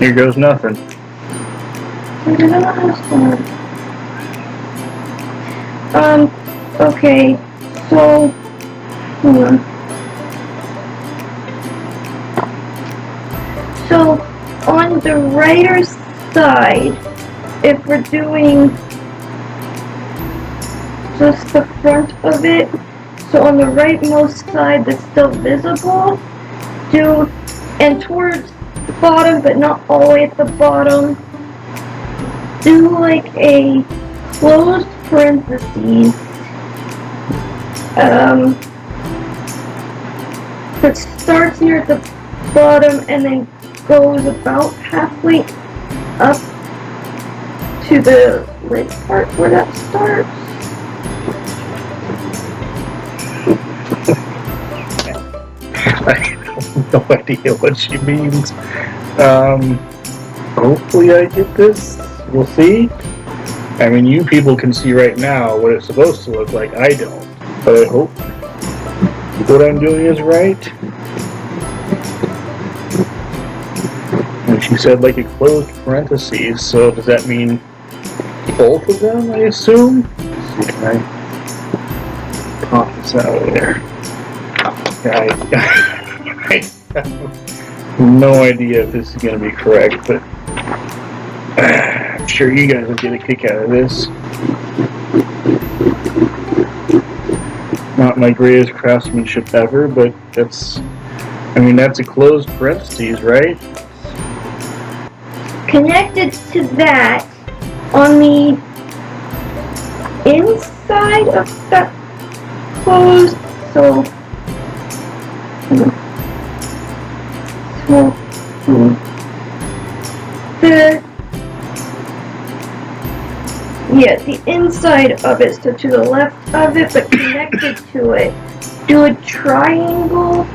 Here goes nothing. Okay, so, hold on. So, on the right side, if we're doing just the front of it, so on the rightmost side that's still visible, and towards the bottom, but not all the way at the bottom, do like a closed parentheses that starts near the bottom and then goes about halfway up to the lid part where that starts. I have no idea what she means. Hopefully I get this. We'll see. I mean, you people can see right now what it's supposed to look like. I don't. But I hope what I'm doing is right. And she said like a closed parentheses, so does that mean both of them, I assume? Let's see, can I pop this out of there? I have no idea if this is going to be correct, but I'm sure you guys will get a kick out of this. Not my greatest craftsmanship ever, but that's a closed parentheses, right? Connected to that, on the inside of that closed, so the inside of it, so to the left of it, but connected to it, do a triangle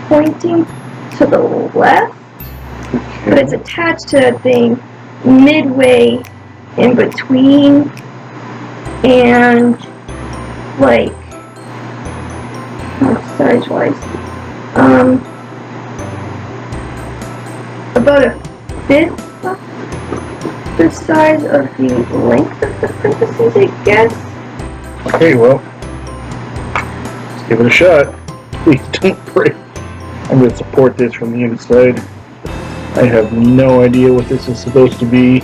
pointing to the left, but it's attached to that thing midway in between, and like size wise, about a fifth the size of the length of the parentheses, I guess. Okay, well, let's give it a shot. Please don't break. I'm going to support this from the inside. I have no idea what this is supposed to be.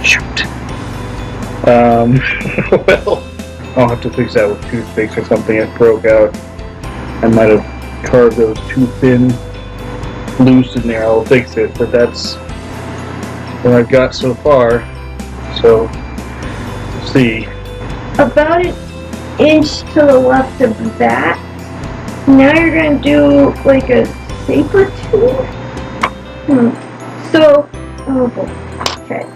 Shoot. Well, I'll have to fix that with toothpicks or something. It broke out. I might have carved those too thin, loose in there. I'll fix it, but that's what I've got so far. So, let's see. About an inch to the left of that. Now you're going to do like a saber tooth. So, okay.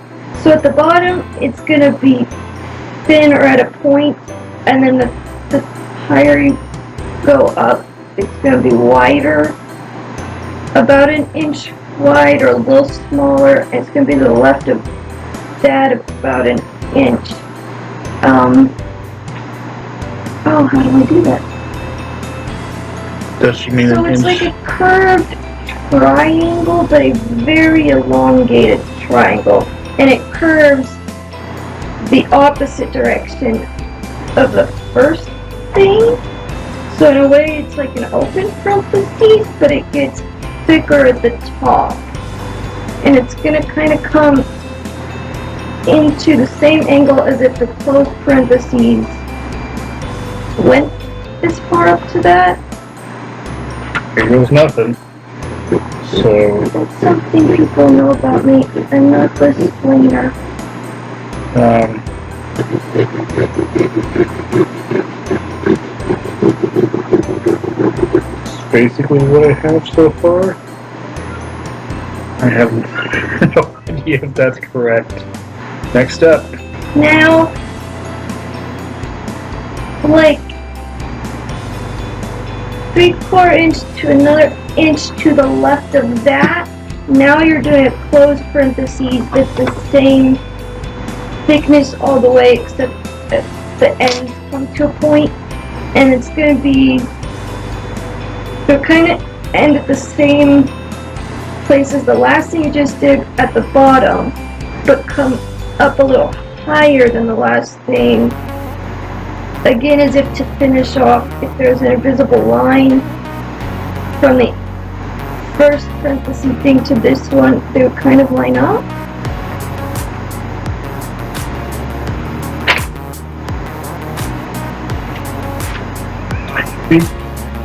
So at the bottom, it's going to be thin or at a point, and then the higher you go up, it's going to be wider, about an inch wide or a little smaller, and it's going to be to the left of that about an inch. How do I do that? Does she mean so an it's inch? like a curved triangle, but a very elongated triangle, and it curves the opposite direction of the first thing. So in a way, it's like an open parentheses, but it gets thicker at the top, and it's going to kind of come into the same angle as if the closed parentheses went this far up to that. Here goes nothing. So that's something people know about me. I'm not the explainer. It's basically what I have so far. I have no idea if that's correct. Next up. Now, like 3/4 inch to another inch to the left of that. Now you're doing a closed parentheses that's the same thickness all the way, except that the ends come to a point, and it's going to be So kind of end at the same place as the last thing you just did at the bottom, but come up a little higher than the last thing. Again, as if to finish off, if there's an invisible line from the first parenthesis thing to this one, they would kind of line up.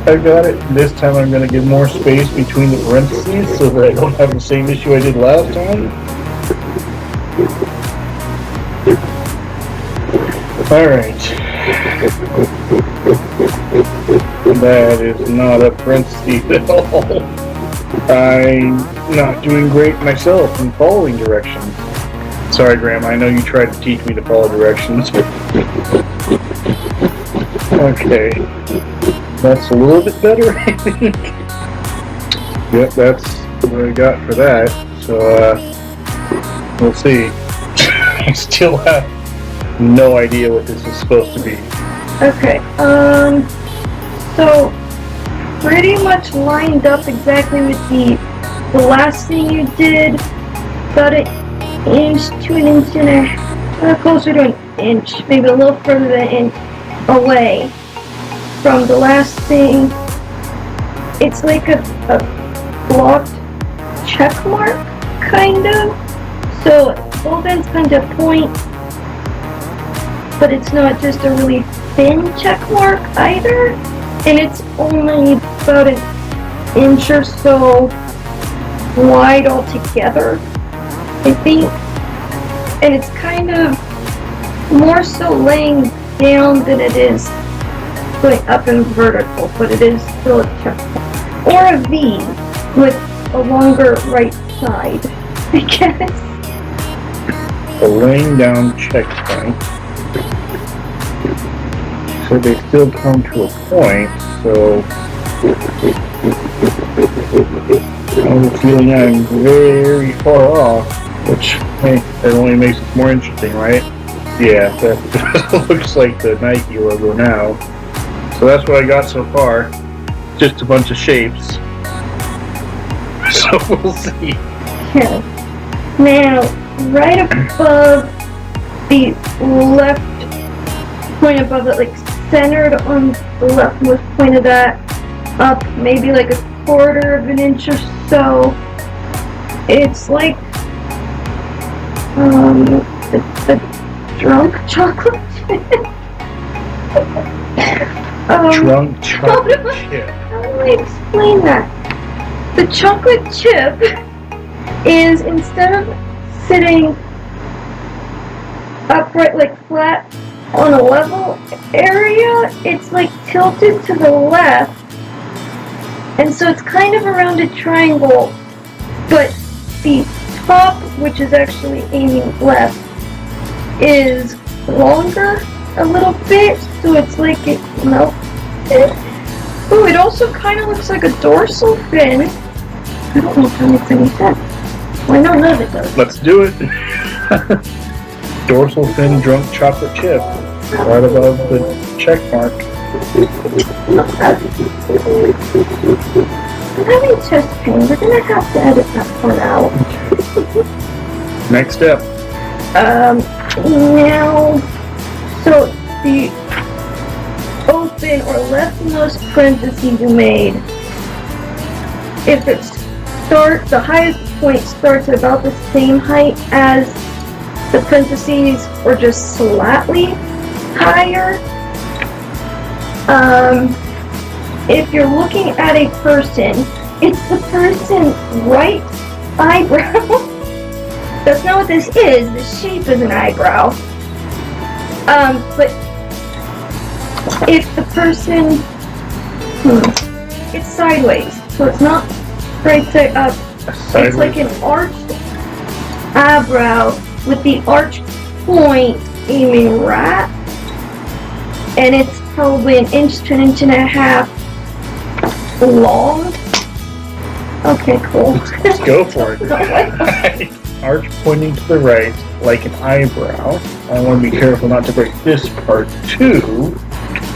I got it. This time I'm going to give more space between the parentheses so that I don't have the same issue I did last time. Alright. That is not a parenthesis at all. I'm not doing great myself in following directions. Sorry, Grandma, I know you tried to teach me to follow directions. Okay. That's a little bit better, I think. Yep, that's what I got for that. So, we'll see. I still have no idea what this is supposed to be. Okay, so pretty much lined up exactly with the last thing you did. About an inch to an inch and a half, closer to an inch, maybe a little further than an inch away from the last thing. It's like a blocked check mark, kind of. So both ends kind of point, but it's not just a really thin check mark either. And it's only about an inch or so wide altogether, I think. And it's kind of more so laying down than it is going up in vertical, but it is still a check mark. Or a V with a longer right side, I guess. A laying down checkpoint. So they still come to a point, so I have a feeling I'm very far off, which, hey, that only makes it more interesting, right? Yeah, that looks like the Nike logo now. So that's what I got so far. Just a bunch of shapes. So we'll see. Okay. Now, right above the left point above it, like centered on the leftmost point of that, up maybe like a quarter of an inch or so, it's like the drunk chocolate chip. Drunk chocolate chip. How do I explain that? The chocolate chip is, instead of sitting upright, like flat on a level area, it's like tilted to the left, and so it's kind of around a triangle, but the top, which is actually aiming left, is longer a little bit, so it's like it melted. Ooh, it also kind of looks like a dorsal fin. I don't know if that makes any sense. Well, no, none of it does. Let's do it. Dorsal fin drunk chocolate chip. Right above the check mark. I'm having chest pain. We're gonna have to edit that part out. Next step. Now, so the open or leftmost parentheses you made, if it starts, the highest point starts at about the same height as the parentheses, or just slightly higher. If you're looking at a person, it's the person's right eyebrow. That's not what this is. The shape is an eyebrow. But if the person, it's sideways, so it's not right side up. It's like an arched eyebrow with the arched point aiming right, and it's probably an inch to an inch and a half long. Okay, cool. Let's go for it. Arch pointing to the right, like an eyebrow. I want to be careful not to break this part too.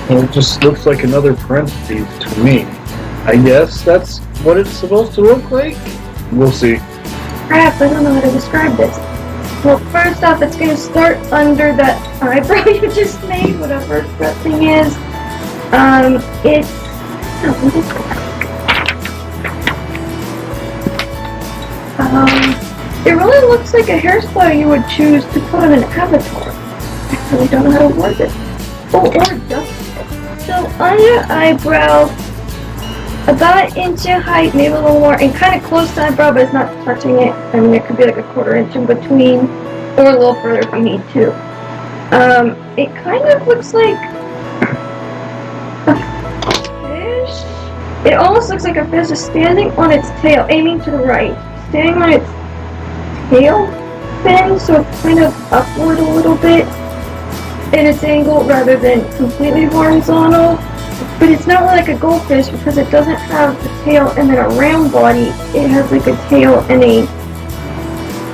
It just looks like another parentheses to me. I guess that's what it's supposed to look like. We'll see. Crap, I don't know how to describe this. Well, first off, it's going to start under that eyebrow you just made, whatever that thing is. It's... Oh, what is it? It really looks like a hairstyle you would choose to put on an avatar. I really don't know how to word it. Oh, or duck it. So, on your eyebrow, about an inch in height, maybe a little more, and kind of close to eyebrow, but it's not touching it. I mean, it could be like a 1/4 inch in between, or a little further if you need to. It kind of looks like a fish. It almost looks like a fish is standing on its tail, aiming to the right. Standing on its tail fin, so it's kind of upward a little bit in its angle rather than completely horizontal. But it's not really like a goldfish because it doesn't have the tail and then a round body. It has like a tail and a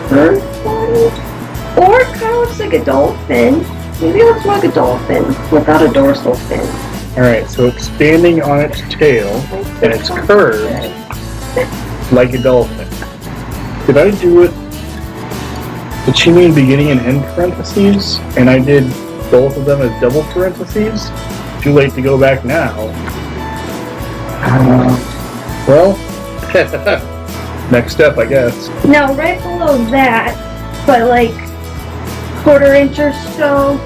curved body. Or it kind of looks like a dolphin. Maybe it looks more like a dolphin without a dorsal fin. Alright, so it's standing on its tail and it's curved like a dolphin. Did I do it? Did she mean beginning and end parentheses? And I did both of them as double parentheses? Too late to go back now. Well, next step, I guess. Now, right below that, but like 1/4 inch or so,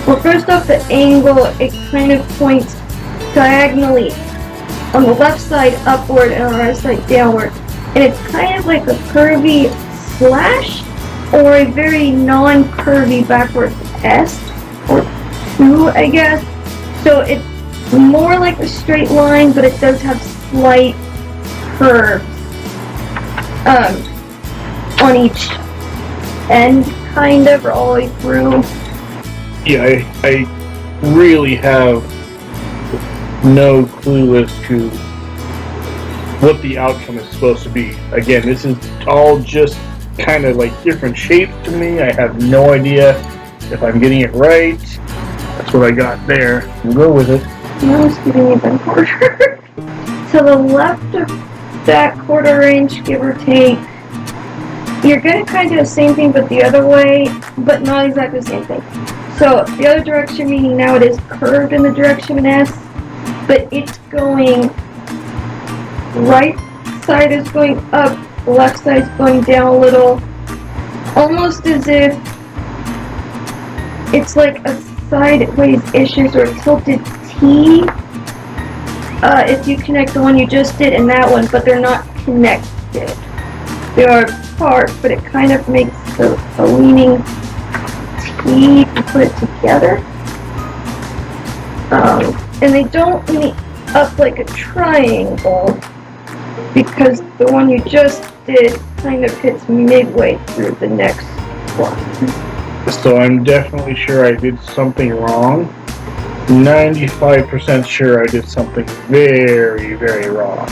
well, first off, the angle, it kind of points diagonally on the left side upward and on the right side downward. And it's kind of like a curvy slash or a very non-curvy backwards S or 2, I guess. So it's more like a straight line, but it does have slight curves on each end, kind of, or all the way through. Yeah, I really have no clue as to what the outcome is supposed to be. Again, this is all just kind of like different shapes to me. I have no idea if I'm getting it right. That's what I got there. We'll go with it. Now it's getting even harder. To the left of that 1/4 inch, give or take, you're going to kind of do the same thing but the other way, but not exactly the same thing. So the other direction, meaning now it is curved in the direction of an S, but it's going, right side is going up, left side is going down a little, almost as if it's like a sideways issues or a tilted T if you connect the one you just did and that one, but they're not connected. They are apart, but it kind of makes a leaning T to put it together. And they don't meet up like a triangle because the one you just did kind of hits midway through the next one. So I'm definitely sure I did something wrong. 95% sure I did something very, very wrong.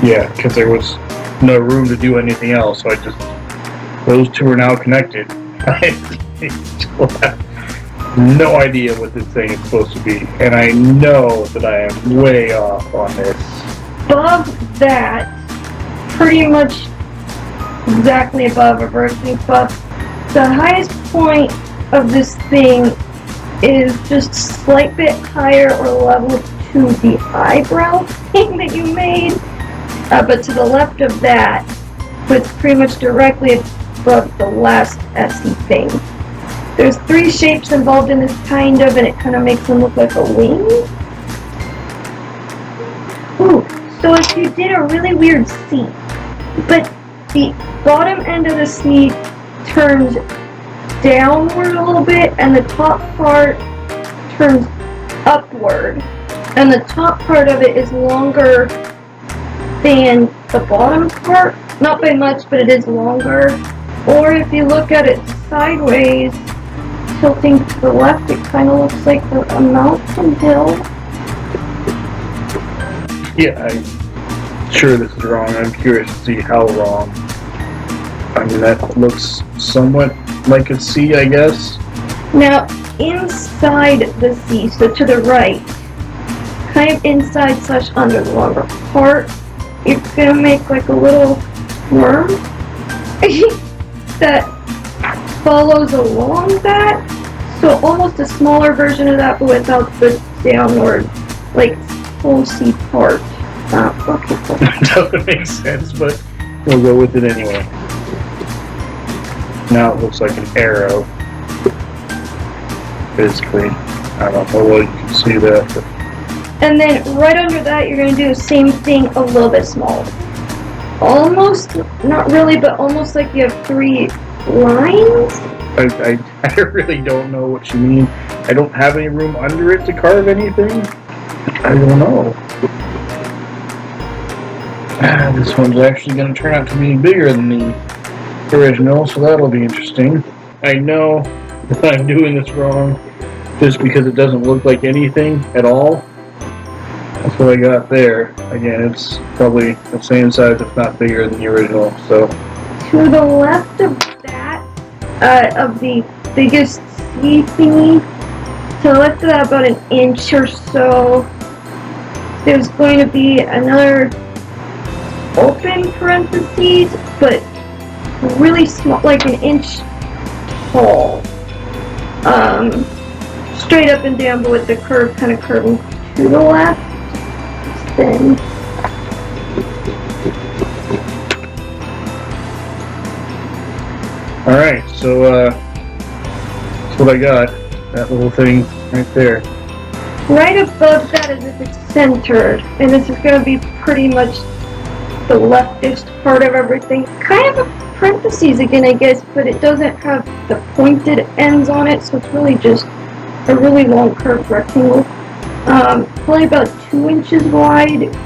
Yeah, because there was no room to do anything else, so I just... Those two are now connected. I still have no idea what this thing is supposed to be, and I know that I am way off on this. Above that, pretty much exactly above, or vertically above, the highest point of this thing is just a slight bit higher or level to the eyebrow thing that you made, but to the left of that, but it's pretty much directly above the last SE thing. There's 3 shapes involved in this kind of, and it kind of makes them look like a wing. Ooh, so if you did a really weird C, but the bottom end of the C turns downward a little bit, and the top part turns upward, and the top part of it is longer than the bottom part, not by much, but it is longer. Or if you look at it sideways, tilting to the left, it kind of looks like a mountain hill. Yeah, I'm sure this is wrong. I'm curious to see how wrong. I mean, that looks somewhat like a C, I guess. Now, inside the C, so to the right, kind of inside slash under the longer part, you're gonna make like a little worm that follows along that. So almost a smaller version of that, but without the downward, like, pulsy part. Okay, cool. Doesn't make sense, but we'll go with it anyway. Now it looks like an arrow. Basically, I don't know what you can see that. But... And then right under that, you're going to do the same thing a little bit smaller. Almost, not really, but almost like you have 3 lines. I really don't know what you mean. I don't have any room under it to carve anything. I don't know. This one's actually going to turn out to be bigger than the original, so that'll be interesting. I know that I'm doing this wrong just because it doesn't look like anything at all. That's what I got there. Again, it's probably the same size, if not bigger than the original. So to the left of that, of the biggest C thingy, to the left of that, about an inch or so, there's going to be another open parentheses, but really small, like an inch tall. Straight up and down, but with the curve kind of curving to the left. Then alright, so that's what I got. That little thing right there. right above that is if it's centered, and this is going to be pretty much the leftist part of everything. Kind of a parentheses again, I guess, but it doesn't have the pointed ends on it, so it's really just a really long curved rectangle. Probably about 2 inches wide,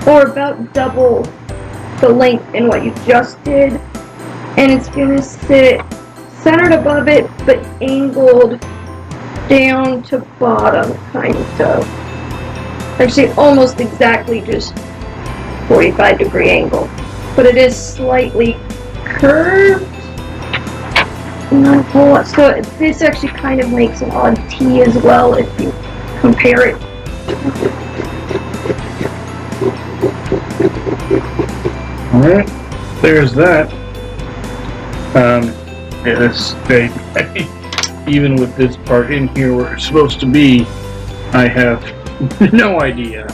or about double the length in what you just did. And it's going to sit centered above it, but angled down to bottom, kind of. Actually, almost exactly just 45-degree angle. But it is slightly curved. Not a whole lot. So this actually kind of makes an odd T as well if you compare it. Alright, there's that. Yes, even with this part in here where it's supposed to be, I have no idea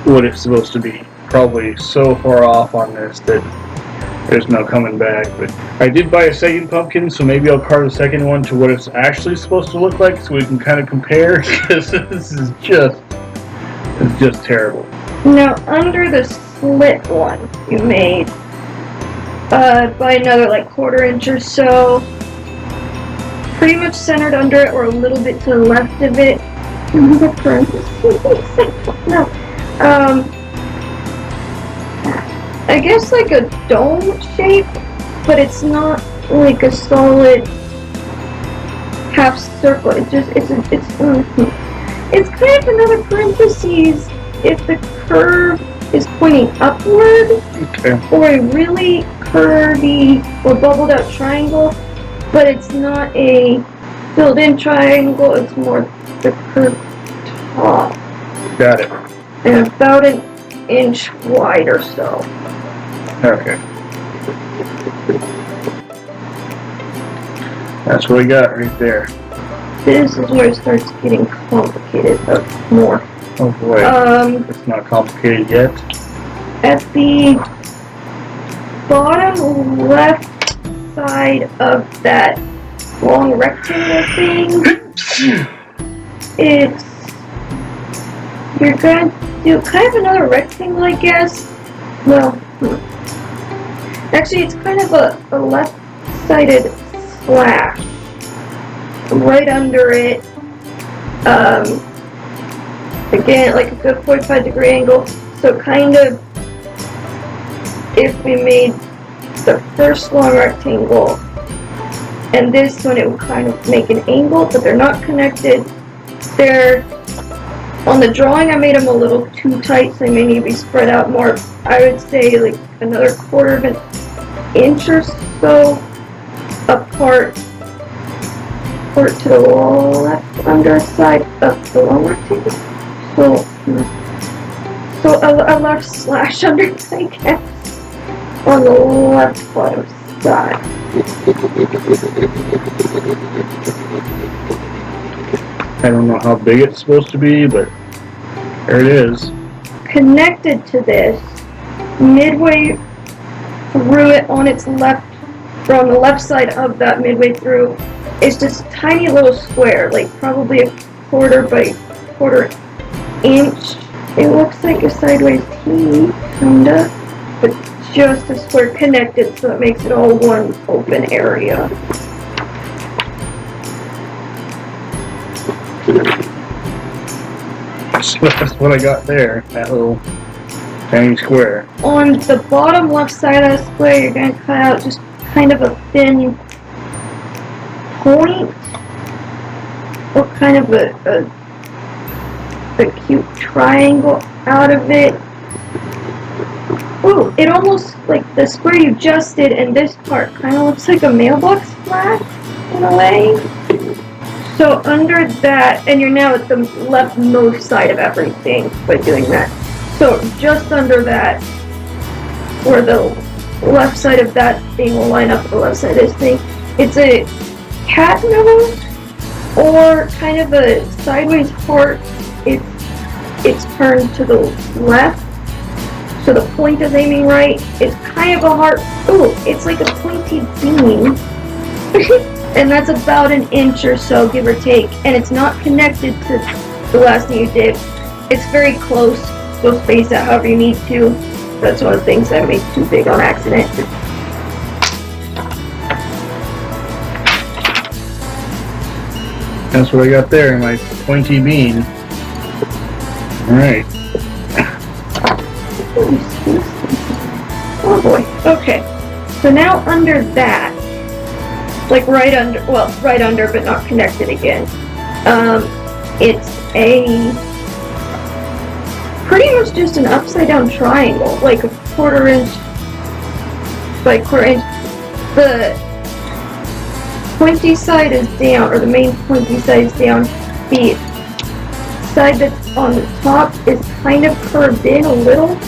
what it's supposed to be. Probably so far off on this that there's no coming back. But I did buy a second pumpkin, so maybe I'll carve the second one to what it's actually supposed to look like, so we can kind of compare. Because this is just terrible. Now, under the slit one you made, by another like 1/4 inch or so, pretty much centered under it or a little bit to the left of it. No. I guess like a dome shape, but it's not like a solid half circle. It's kind of another parentheses if the curve is pointing upward, Okay. or a really curvy or bubbled out triangle, but it's not a filled in triangle, it's more the curved top. Got it. And about an inch wide or so. Okay. That's what we got right there. This is where it starts getting complicated more. Oh boy. It's not complicated yet. At the bottom left side of that long rectangle thing, you're going to do kind of another rectangle, I guess. Well, actually it's kind of a left-sided slash right under it. Again, like a good 45-degree angle. So kind of, if we made the first long rectangle and this one, it would kind of make an angle, but they're not connected. They're, on the drawing I made them a little too tight, so they may need to be spread out more. I would say like another 1/4 of an inch or so apart, or to the left underside of the long rectangle. So a left slash under, I guess, on the left bottom side. I don't know how big it's supposed to be, but there it is. Connected to this, midway through it on its left, or on the left side of that midway through, is this tiny little square, like probably a quarter by quarter inch. It looks like a sideways T, kinda, but just a square connected, so it makes it all one open area. So that's what I got there, that little tiny square. On the bottom left side of the square, you're going to cut out just kind of a thin point, or kind of a cute triangle out of it. Ooh, it almost, like the square you just did and this part kind of looks like a mailbox flat in a way. So under that, and you're now at the leftmost side of everything by doing that. So just under that, where the left side of that thing will line up with the left side of this thing, it's a cat nose, or kind of a sideways heart. It's turned to the left, so the point is aiming right. It's kind of a heart. Ooh, it's like a pointy beam. And that's about an inch or so, give or take. And it's not connected to the last thing you did. It's very close, so space out however you need to. That's one of the things I made too big on accident. That's what I got there, my pointy bean. Alright. Oh boy. Okay. So now under that, like right under, but not connected again. It's a pretty much just an upside down triangle, like a quarter inch by quarter inch. The pointy side is down, or the main pointy side is down. The side that's on the top is kind of curved in a little.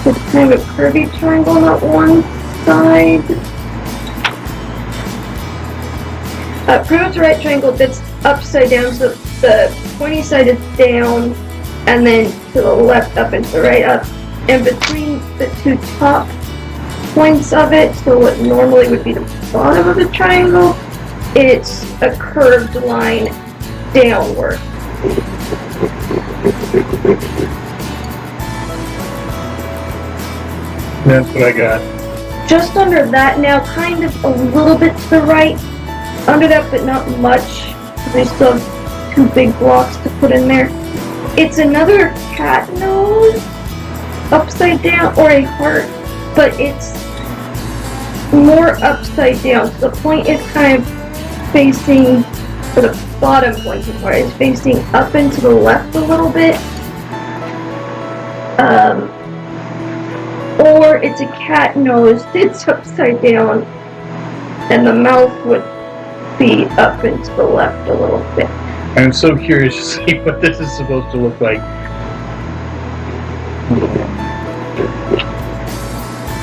It's kind of a curvy triangle on that one side. Pretty much a right triangle that's upside down, so the pointy side is down, and then to the left up and to the right up. And between the two top points of it, so what normally would be the bottom of the triangle, it's a curved line downward. That's what I got. Just under that now, kind of a little bit to the right. Under that, but not much, because I still have two big blocks to put in there. It's another cat nose, upside down, or a heart, but it's more upside down. So the point is kind of facing, or the bottom pointy part is facing up and to the left a little bit. Or it's a cat nose that's upside down, and the mouth would be up and to the left a little bit. I'm so curious to see what this is supposed to look like.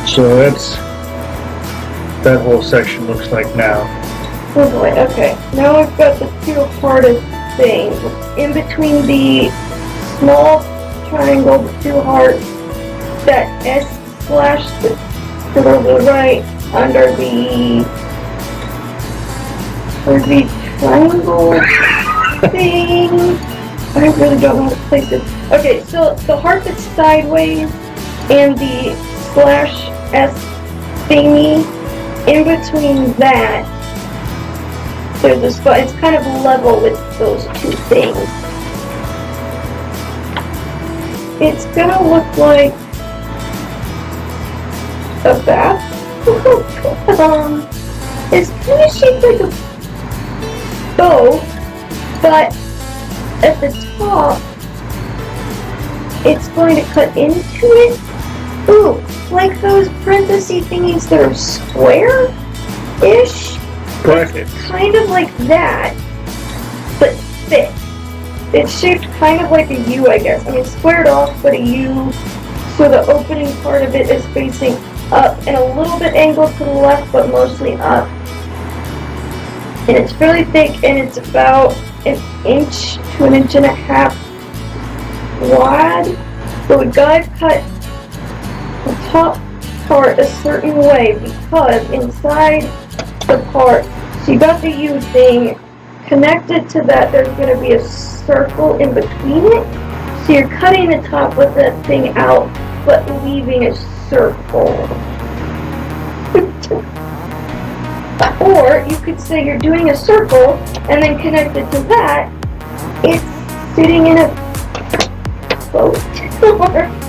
So that whole section looks like now. Oh boy, okay. Now I've got the two-parted thing. In between the small triangle, the two hearts, that S slash to the right under the triangle thing. I really don't know how to place this. Okay, so the heart that's sideways and the slash S thingy, in between that, there's a spot. It's kind of level with those two things. It's gonna look like a bat. It's kind of shaped like a bow, but at the top, it's going to cut into it. Ooh, like those parenthesis thingies that are square-ish. Perfect. Kind of like that, but thick. it's shaped kind of like a U, I guess. I mean, squared off, but a U. So the opening part of it is facing up and a little bit angled to the left, but mostly up. And it's fairly thick, and it's about an inch to an inch and a half wide. But we gotta cut the top part a certain way because inside the part, so you got the U thing, connected to that there's going to be a circle in between it. So you're cutting the top with that thing out, but leaving a circle. Or you could say you're doing a circle and then connected to that, it's sitting in a boat or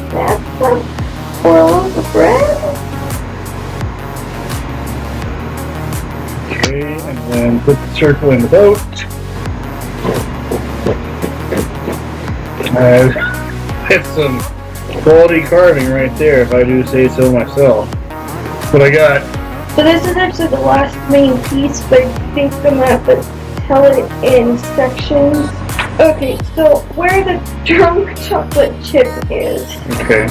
bathtub or a loaf of bread. Okay, and then put the circle in the boat. That's some quality carving right there, if I do say so myself. What I got. So this is actually the last main piece, but I think I'm going to have to tell it in sections. Okay, so where the drunk chocolate chip is. Okay.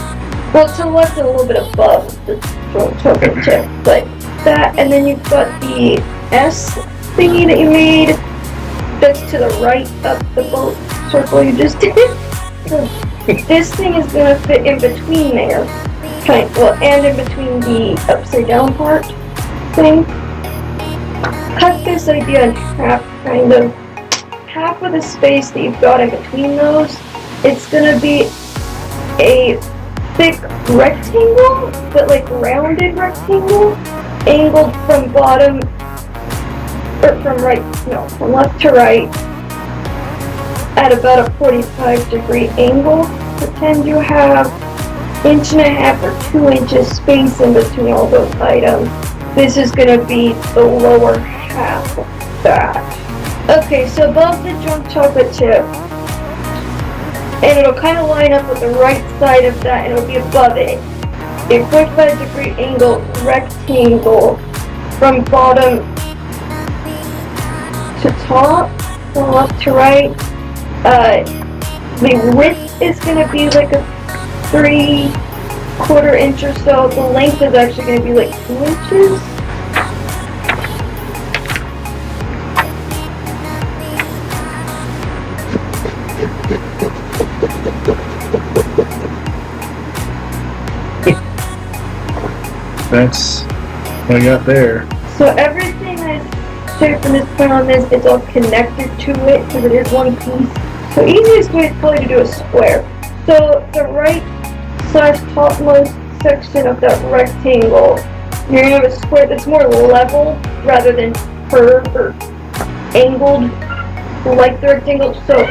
Well, to the left and a little bit above the drunk chocolate chip, but that, and then you've got the S thingy that you made that's to the right of the boat circle you just did. So this thing is going to fit in between there, and in between the upside down part thing. Cut this idea in half, kind of. Half of the space that you've got in between those, it's going to be a thick rectangle, but like rounded rectangle, angled from bottom, or from left to right, at about a 45-degree angle. Pretend you have 1.5 or 2 inches space in between all those items. This is going to be the lower half of that. Okay, so above the drunk chocolate chip, and it'll kind of line up with the right side of that, and it'll be above it. A 45-degree angle rectangle from bottom to top, from left to right. The width is going to be like a 3/4 inch or so. The length is actually going to be like 2 inches. That's what I got there. So everything I say from this point on this is all connected to it because it is one piece. So easiest way is probably to do a square. So the right/topmost section of that rectangle, you're going to have a square that's more level rather than curved or angled like the rectangle. So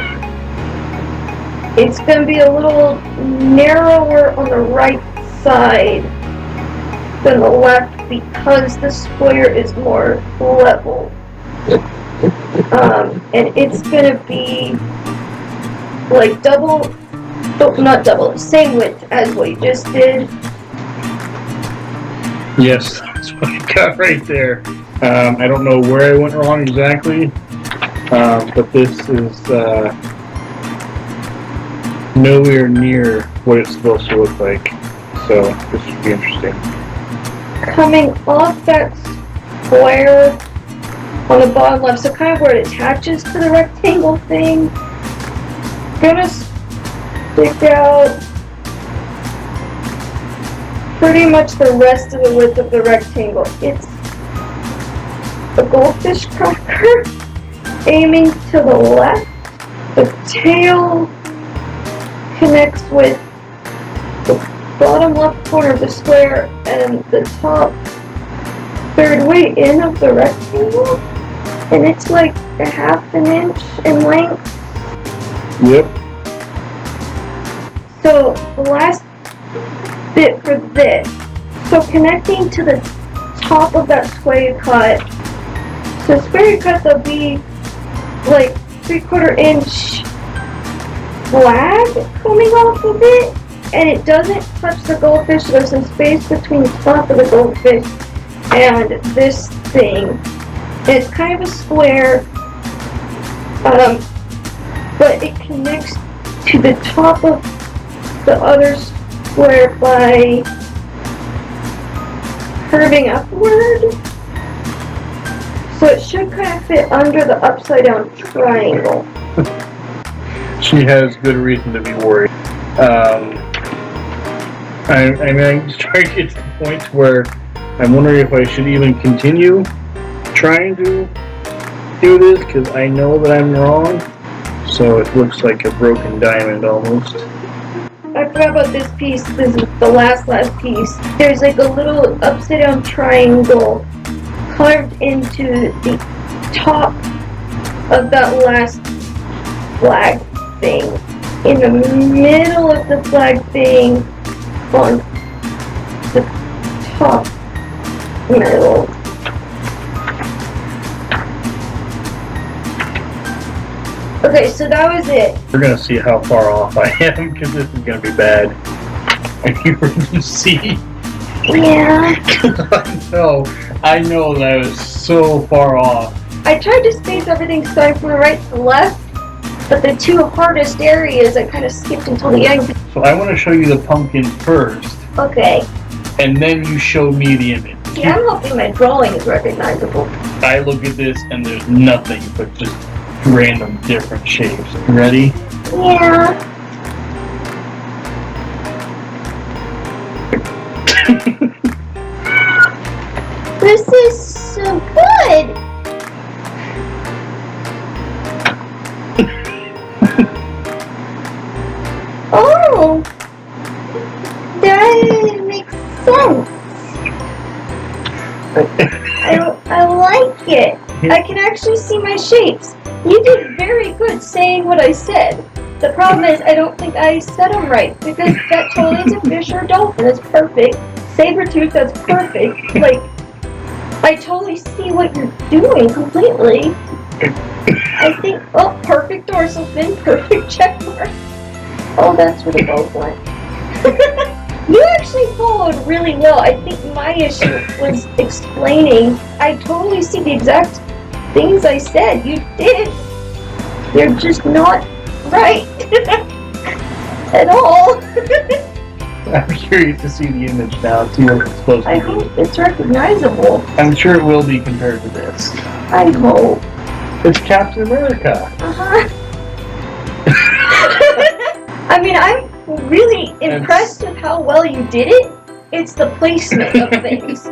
it's going to be a little narrower on the right side than the left because the square is more level. And it's going to be like same width as what you just did. Yes, that's what I got right there. I don't know where I went wrong exactly, but this is nowhere near what it's supposed to look like. So this should be interesting. Coming off that square on the bottom left, so kind of where it attaches to the rectangle thing, gonna stick out pretty much the rest of the width of the rectangle. It's a goldfish cracker aiming to the left. The tail connects with the bottom left corner of the square and the top third way in of the rectangle, and it's like a 1/2 inch in length. Yep. So the last bit for this, so connecting to the top of that square you cut, so square you cut, there'll be like 3/4 inch flag coming off of it, and it doesn't touch the goldfish, so there's some space between the top of the goldfish and this thing. And it's kind of a square, but it connects to the top of the other square by curving upward. So it should kind of fit under the upside down triangle. She has good reason to be worried. I mean, I'm trying to get to the point where I'm wondering if I should even continue trying to do this, because I know that I'm wrong. So it looks like a broken diamond almost. I forgot about this piece. This is the last piece. There's like a little upside down triangle carved into the top of that last flag thing. In the middle of the flag thing, on the top middle. Okay, so that was it. We're gonna see how far off I am, because this is gonna be bad. Are you ready to see? Yeah. I know that I was so far off. I tried to space everything so from the right to the left, but the two hardest areas I kind of skipped until the end. So I want to show you the pumpkin first, Okay. and then you show me the image. See, I'm hoping my drawing is recognizable. I look at this and there's nothing but just random different shapes. Ready? Yeah. This is so good. Oh, that makes sense. I like it. I can actually see my shapes. You did very good saying what I said. The problem is I don't think I said them right, because that totally is a fish or a dolphin. That's perfect. Saber-tooth, that's perfect. Like, I totally see what you're doing completely. I think, oh, perfect dorsal fin, perfect check mark. Oh, that's where they both went. You actually followed really well. I think my issue was explaining. I totally see the exact things I said. You did. You're just not right at all. I'm curious to see the image now, see what it's supposed to I be. hope it's recognizable. I'm sure it will be compared to this. I hope. It's Captain America. Uh-huh. I mean, I'm really impressed with how well you did it. It's the placement of things.